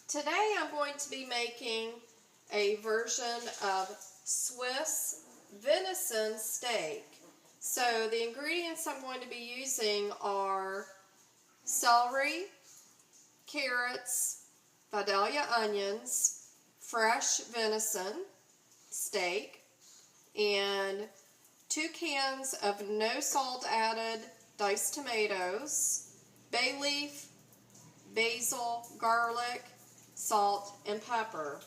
Today I'm going to be making a version of Swiss venison steak. So the ingredients I'm going to be using are celery, carrots, Vidalia onions, fresh venison steak, and 2 cans of no salt added diced tomatoes, bay leaf, basil, garlic, salt, and pepper.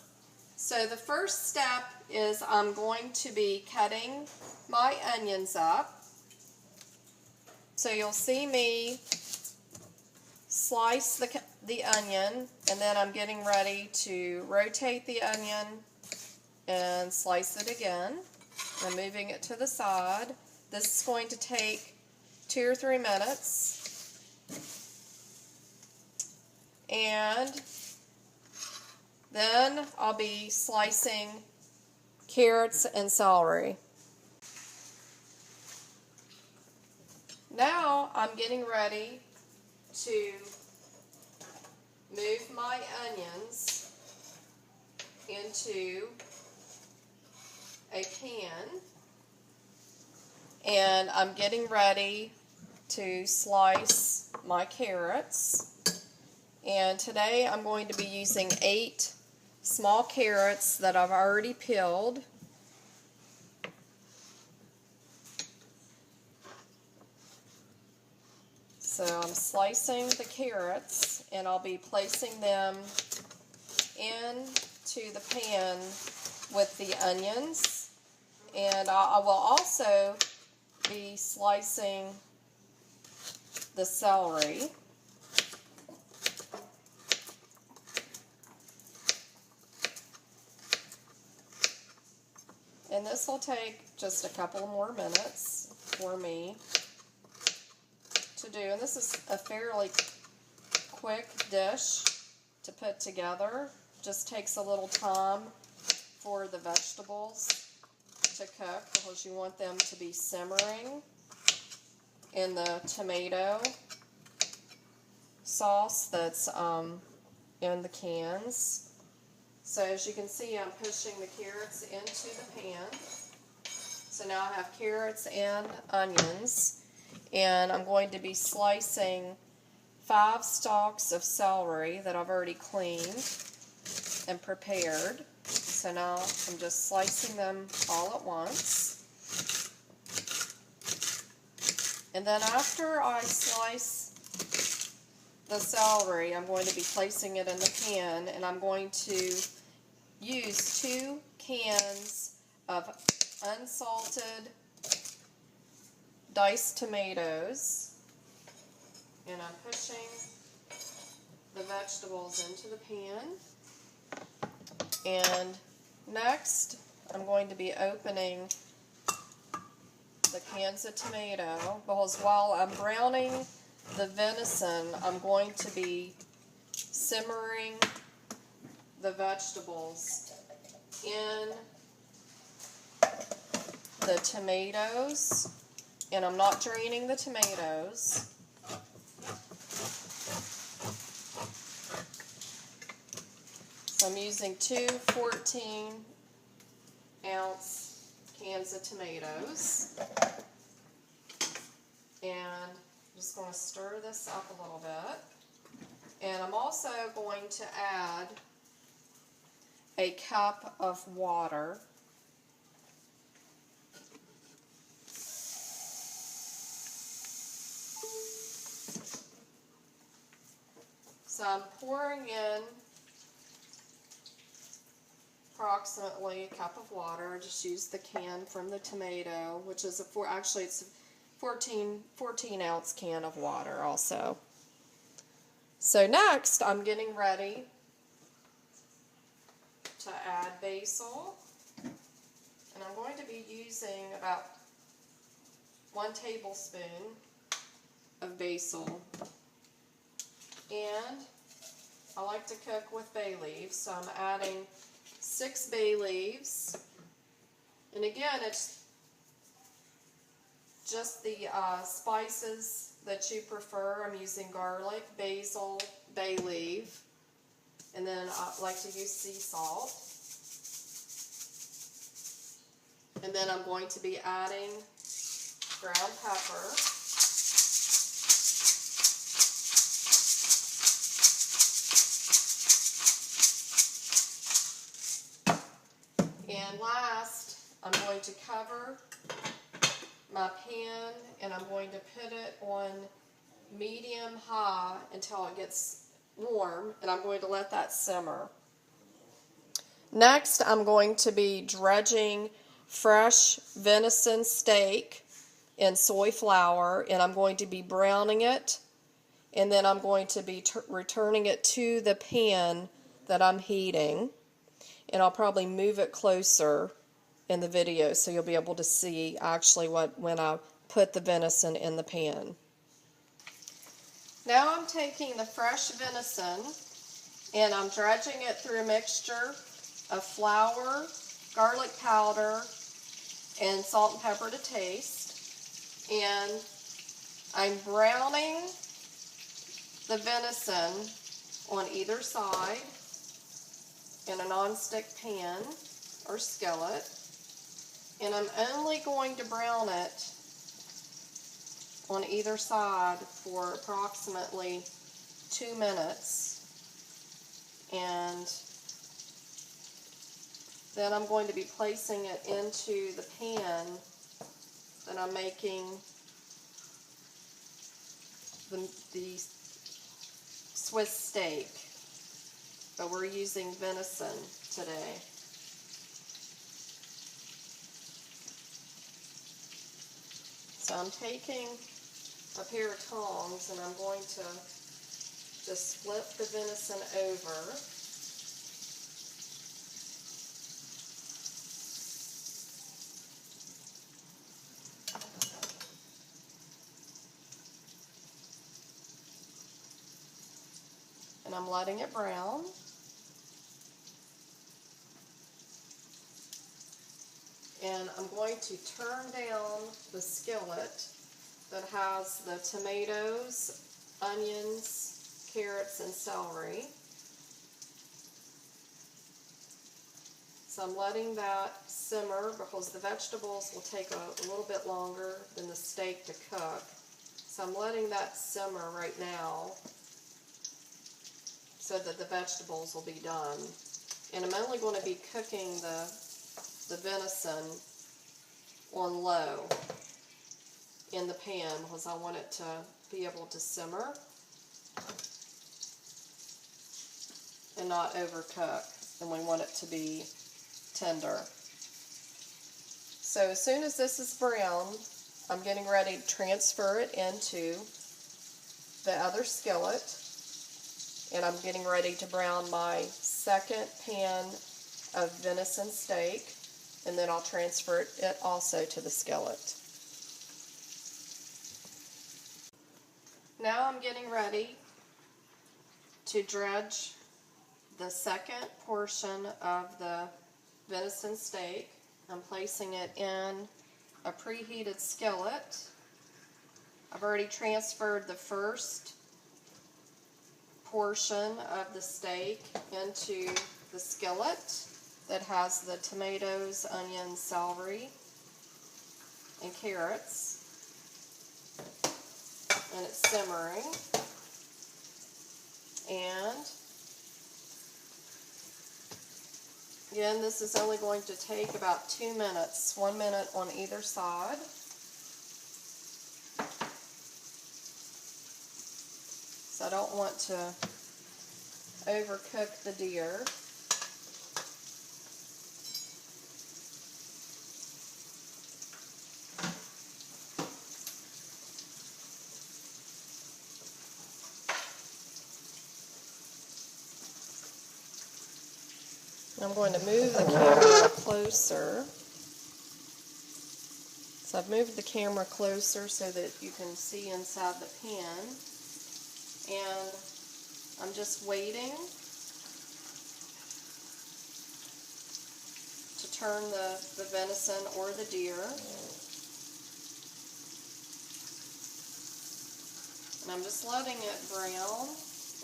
So the first step is I'm going to be cutting my onions up. So you'll see me slice the onion, and then I'm getting ready to rotate the onion and slice it again. I'm moving it to the side. This is going to take 2 or 3 minutes. And then I'll be slicing carrots and celery. Now I'm getting ready to move my onions into a pan, and I'm getting ready to slice my carrots. And today I'm going to be using 8 small carrots that I've already peeled. So I'm slicing the carrots, and I'll be placing them into the pan with the onions. And I will also be slicing the celery. And this will take just a couple more minutes for me to do. And this is a fairly quick dish to put together. Just takes a little time for the vegetables to cook because you want them to be simmering in the tomato sauce that's in the cans. So as you can see, I'm pushing the carrots into the pan. So now I have carrots and onions, and I'm going to be slicing 5 stalks of celery that I've already cleaned and prepared. So now I'm just slicing them all at once. And then after I slice the celery, I'm going to be placing it in the pan, and I'm going to use 2 cans of unsalted diced tomatoes, and I'm pushing the vegetables into the pan. And next I'm going to be opening the cans of tomato, because while I'm browning the venison, I'm going to be simmering the vegetables in the tomatoes, and I'm not draining the tomatoes. So I'm using 2 14-ounce cans of tomatoes, and I'm just going to stir this up a little bit. And I'm also going to add a cup of water. So I'm pouring in approximately a cup of water. Just use the can from the tomato, which is actually it's a 14-ounce can of water also. So next I'm getting ready to add basil, and I'm going to be using about 1 tablespoon of basil. And I like to cook with bay leaves, so I'm adding 6 bay leaves. And again, it's just the spices that you prefer. I'm using garlic, basil, bay leaf, And then I like to use sea salt. And then I'm going to be adding ground pepper. And last, I'm going to cover my pan and I'm going to put it on medium high until it gets warm, and I'm going to let that simmer. Next, I'm going to be dredging fresh venison steak in soy flour, and I'm going to be browning it, and then I'm going to be returning it to the pan that I'm heating, and I'll probably move it closer in the video so you'll be able to see actually when I put the venison in the pan. Now I'm taking the fresh venison and I'm dredging it through a mixture of flour, garlic powder, and salt and pepper to taste. And I'm browning the venison on either side in a non-stick pan or skillet. And I'm only going to brown it on either side for approximately 2 minutes. And then I'm going to be placing it into the pan that I'm making the Swiss steak, but we're using venison today. So I'm taking a pair of tongs and I'm going to just flip the venison over. And I'm letting it brown. And I'm going to turn down the skillet that has the tomatoes, onions, carrots, and celery. So I'm letting that simmer because the vegetables will take a little bit longer than the steak to cook. So I'm letting that simmer right now so that the vegetables will be done. And I'm only going to be cooking the venison on low in the pan because I want it to be able to simmer and not overcook, and we want it to be tender. So as soon as this is brown, I'm getting ready to transfer it into the other skillet, and I'm getting ready to brown my second pan of venison steak, and then I'll transfer it also to the skillet. Now I'm getting ready to dredge the second portion of the venison steak. I'm placing it in a preheated skillet. I've already transferred the first portion of the steak into the skillet that has the tomatoes, onions, celery, and carrots. And it's simmering. And again, this is only going to take about 2 minutes, 1 minute on either side. So I don't want to overcook the deer. I'm going to move the camera closer. So I've moved the camera closer so that you can see inside the pan. And I'm just waiting to turn the venison or the deer. And I'm just letting it brown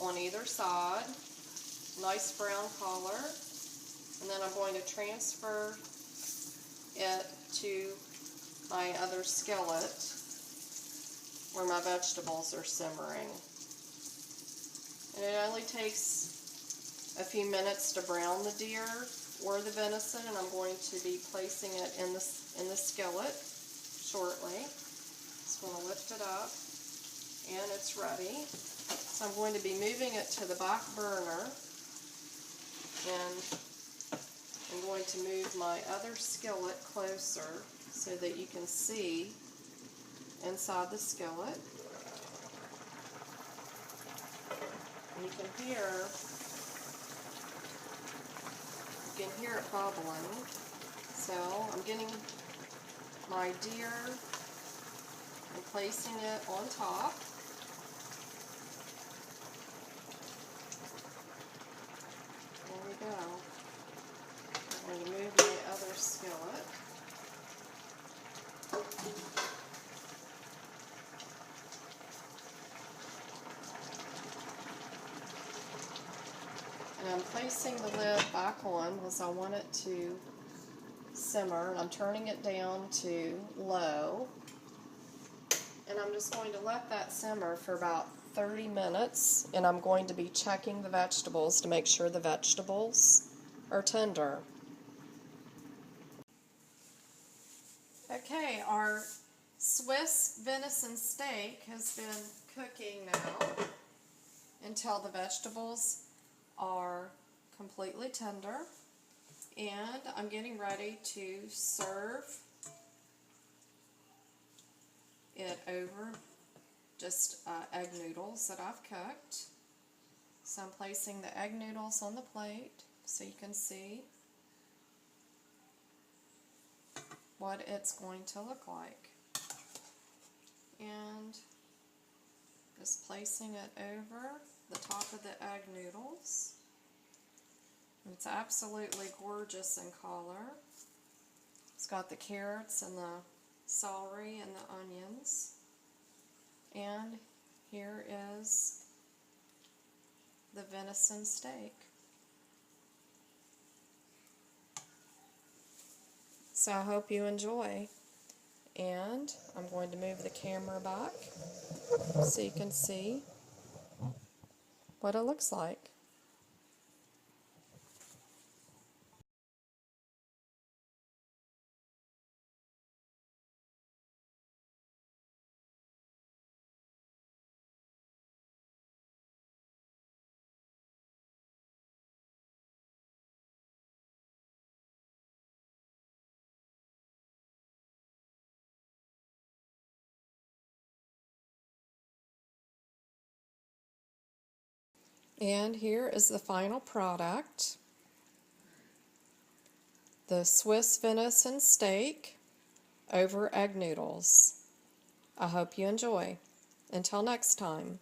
on either side. nice brown color. And then I'm going to transfer it to my other skillet where my vegetables are simmering. And it only takes a few minutes to brown the deer or the venison, and I'm going to be placing it in the skillet shortly. Just going to lift it up, and it's ready. So I'm going to be moving it to the back burner, and I'm going to move my other skillet closer so that you can see inside the skillet. And you can hear it bubbling. So I'm getting my deer and placing it on top. There we go. I'm going to move my other skillet. And I'm placing the lid back on because I want it to simmer. And I'm turning it down to low. And I'm just going to let that simmer for about 30 minutes. And I'm going to be checking the vegetables to make sure the vegetables are tender. Okay, our Swiss venison steak has been cooking now until the vegetables are completely tender, and I'm getting ready to serve it over just egg noodles that I've cooked. So I'm placing the egg noodles on the plate so you can see what it's going to look like, and just placing it over the top of the egg noodles. It's absolutely gorgeous in color. It's got the carrots and the celery and the onions. And here is the venison steak. So I hope you enjoy. And I'm going to move the camera back so you can see what it looks like. And here is the final product, the Swiss venison steak over egg noodles. I hope you enjoy. Until next time.